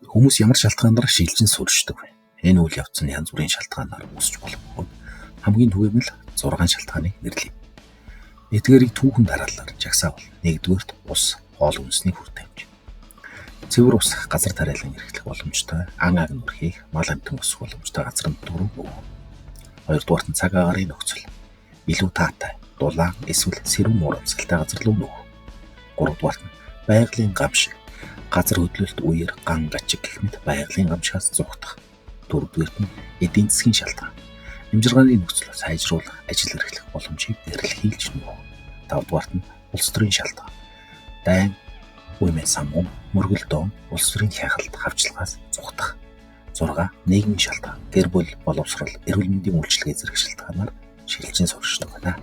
Хүмүүс ямар шалтгаанаар шилжин сурчдаг вэ? Энэ үйл явц нь янз бүрийн шалтгаанаар үүсч болох бөгөөд хамгийн түгээг нь 6 шалтгааныг нэрлэе. Эдгээрийг түүхэн дараалал жагсаавал 1-р ус, хоол хүнсний хүртээмж. Цэвэр ус газар тариалан эрхлэх боломжтой, ан агн үрхийг мал амтан өсөх боломжтой газар нутг руу өгөх. 2-р нь цаг агаарын нөхцөл. Илүү таатай, дулаан эсвэл сэрүүн урамсгалтай газар руу нөхөх. 3-р нь байгалийн гамшиг. Газар хөдлөлт үеэр ган гачиг гэх мэт байгалийн гамшигаас зугтах. 4-р нь эдийн засгийн шалтгаан. Амжиргааны нөхцөл сайжруулах, ажил эрхлэх боломжийг эрэлхийлж нөхөх. 5-р нь улс төрийн шалтгаан. Дайн, үемээ самун, мөргөл доон, улс төрийн хяналт, хавчлагаас зугтах. 6. Нийгмийн шалтгаан. Гэр бүл, боловсрол, эрүүл мэндийн үйлчилгээ зэрэг шалтгаанаар шилжин сурчдаг байна.